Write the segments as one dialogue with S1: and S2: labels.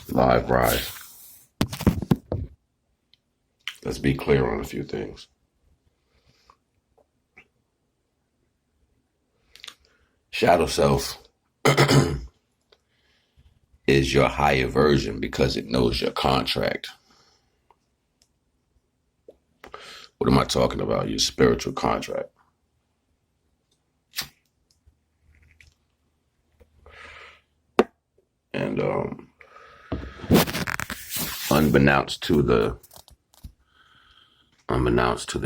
S1: Live rise. Let's be clear on a few things. Shadow self is your higher version because it knows your contract. What am I talking about? Your spiritual contract. And unbeknownst to the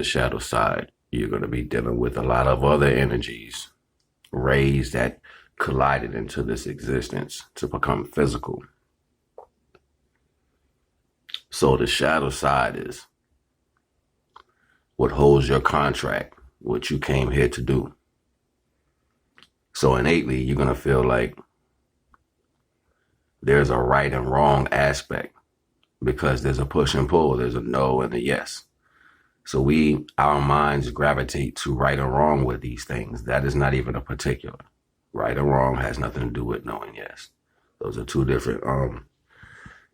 S1: shadow side, you're going to be dealing with a lot of other energies, rays that collided into this existence to become physical. So the shadow side is what holds your contract, what you came here to do. So innately, you're going to feel like there's a right and wrong aspect because there's a push and pull, there's a no and a yes. So our minds gravitate to right or wrong with these things. That is not even a particular. Right or wrong has nothing to do with no and yes. Those are two different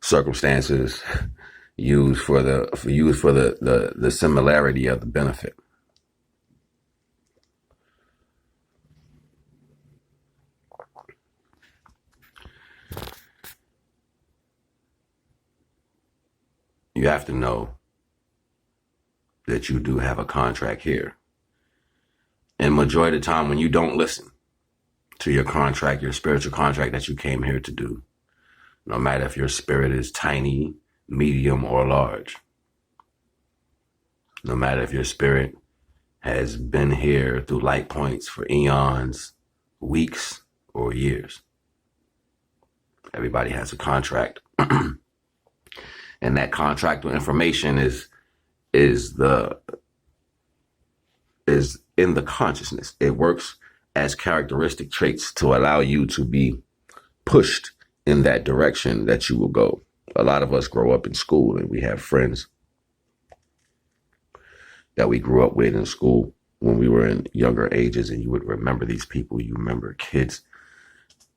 S1: circumstances used for the similarity of the benefit. You have to know that you do have a contract here. And majority of the time when you don't listen to your contract, your spiritual contract that you came here to do, no matter if your spirit is tiny, medium, or large, no matter if your spirit has been here through light points for eons, weeks, or years, everybody has a contract. And that contractual information is in the consciousness. It works as characteristic traits to allow you to be pushed in that direction that you will go. A lot of us grow up in school and we have friends that we grew up with in school when we were in younger ages, and you would remember these people. You remember kids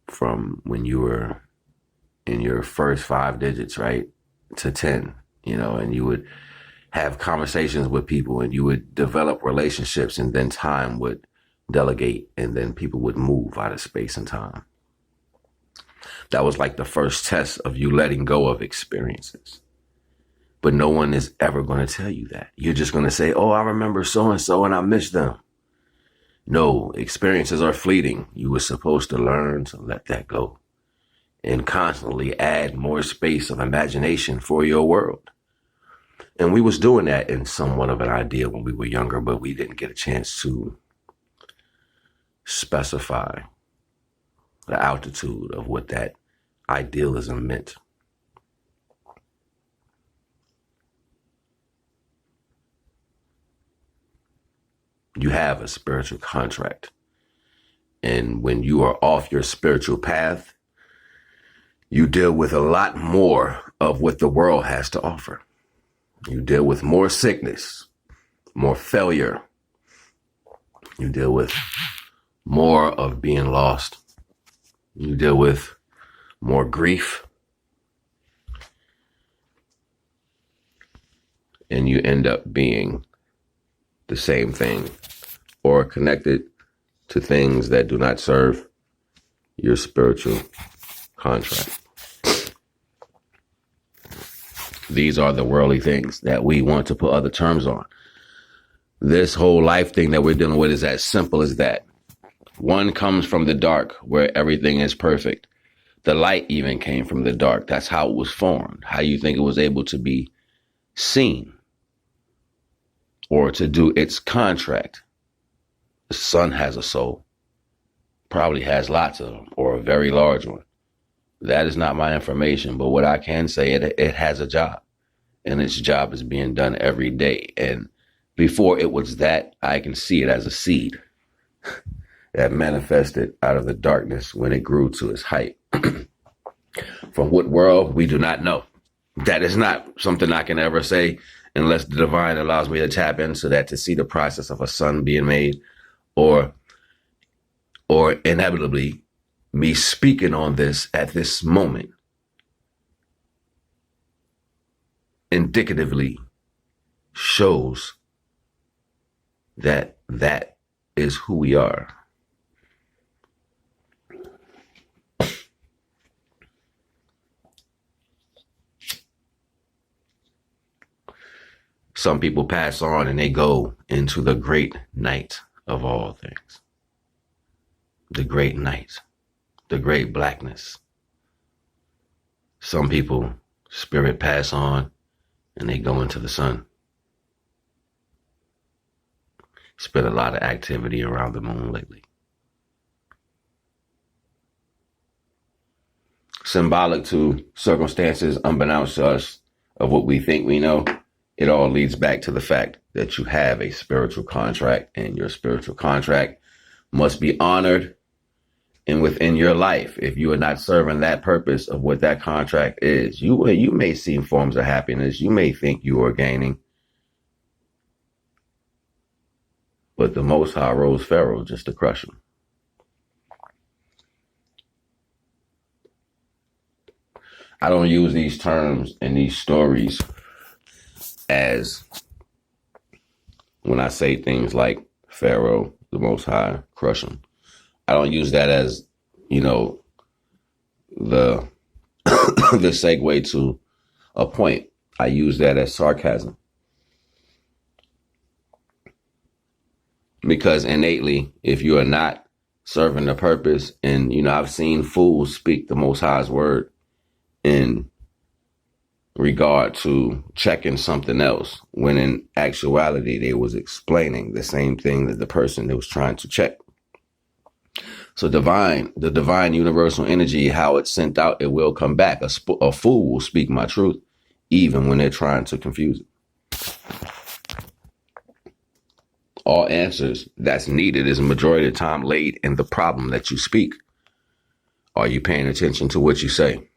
S1: from when you were in your first 5 digits, right, to 10, and you would have conversations with people and you would develop relationships, and then time would delegate and then people would move out of space and time. That was like the first test of you letting go of experiences. But no one is ever going to tell you that. You're just going to say, oh, I remember so-and-so and I miss them. No, experiences are fleeting. You were supposed to learn to let that go and constantly add more space of imagination for your world. And we was doing that in somewhat of an idea when we were younger, but we didn't get a chance to specify the altitude of what that idealism meant. You have a spiritual contract. And when you are off your spiritual path, you deal with a lot more of what the world has to offer. You deal with more sickness, more failure. You deal with more of being lost. You deal with more grief. And you end up being the same thing or connected to things that do not serve your spiritual contract. These are the worldly things that we want to put other terms on. This whole life thing that we're dealing with is as simple as that. One comes from the dark where everything is perfect. The light even came from the dark. That's how it was formed. How do you think it was able to be seen or to do its contract? The sun has a soul, probably has lots of them, or a very large one. That is not my information, but what I can say, it has a job, and its job is being done every day. And before it was that, I can see it as a seed that manifested out of the darkness when it grew to its height. From what world, we do not know. That is not something I can ever say unless the divine allows me to tap into that to see the process of a sun being made, or inevitably me speaking on this at this moment indicatively shows that that is who we are. Some people pass on and they go into the great night of all things. The great night, the great blackness. Some people, spirit pass on and they go into the sun. It's been a lot of activity around the moon lately. Symbolic to circumstances unbeknownst to us of what we think we know, it all leads back to the fact that you have a spiritual contract, and your spiritual contract must be honored and within your life. If you are not serving that purpose of what that contract is, you may see forms of happiness. You may think you are gaining. But the Most High rose Pharaoh just to crush him. I don't use these terms and these stories as when I say things like Pharaoh, the Most High, crush him. I don't use that as, the the segue to a point. I use that as sarcasm. Because innately, if you are not serving the purpose, and, I've seen fools speak the Most High's word in regard to checking something else, when in actuality, they was explaining the same thing that the person that was trying to check. So the divine universal energy, how it's sent out, it will come back. A fool will speak my truth, even when they're trying to confuse it. All answers that's needed is a majority of the time laid in the problem that you speak. Are you paying attention to what you say?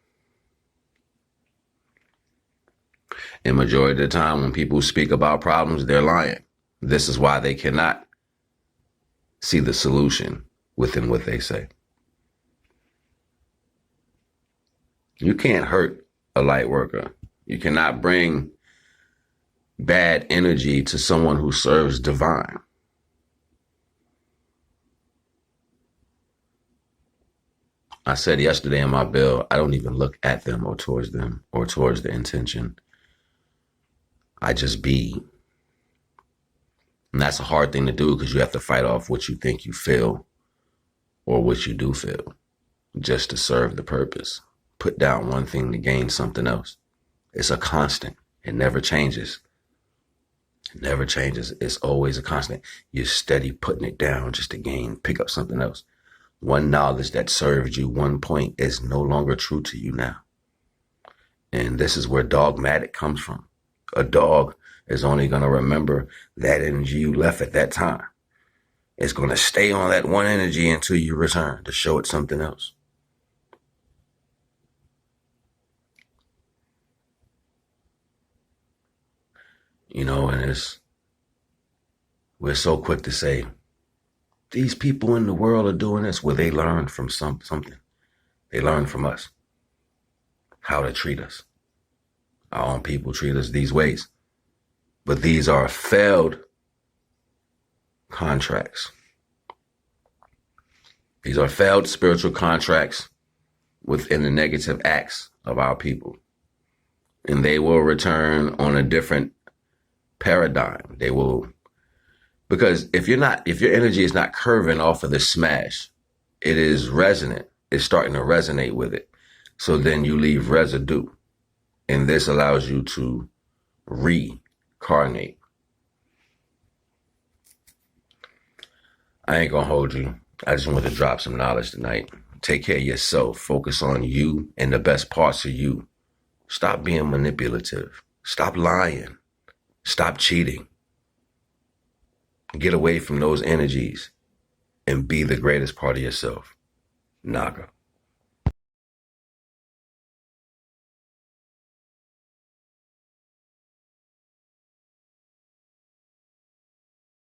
S1: And majority of the time when people speak about problems, they're lying. This is why they cannot see the solution within what they say. You can't hurt a light worker. You cannot bring bad energy to someone who serves divine. I said yesterday in my bill, I don't even look at them or towards the intention. I just be. And that's a hard thing to do because you have to fight off what you think you feel or what you do feel just to serve the purpose. Put down one thing to gain something else. It's a constant. It never changes. It never changes. It's always a constant. You're steady putting it down just to pick up something else. One knowledge that served you one point is no longer true to you now. And this is where dogmatic comes from. A dog is only going to remember that energy you left at that time. It's going to stay on that one energy until you return to show it something else. And we're so quick to say, these people in the world are doing this. Well, they learned from something. They learned from us how to treat us. Our own people treat us these ways. But these are failed contracts. These are failed spiritual contracts within the negative acts of our people. And they will return on a different paradigm. They will, because if your energy is not curving off of the smash, it is resonant. It's starting to resonate with it. So then you leave residue. And this allows you to reincarnate. I ain't gonna hold you. I just want to drop some knowledge tonight. Take care of yourself. Focus on you and the best parts of you. Stop being manipulative. Stop lying. Stop cheating. Get away from those energies and be the greatest part of yourself. Naga.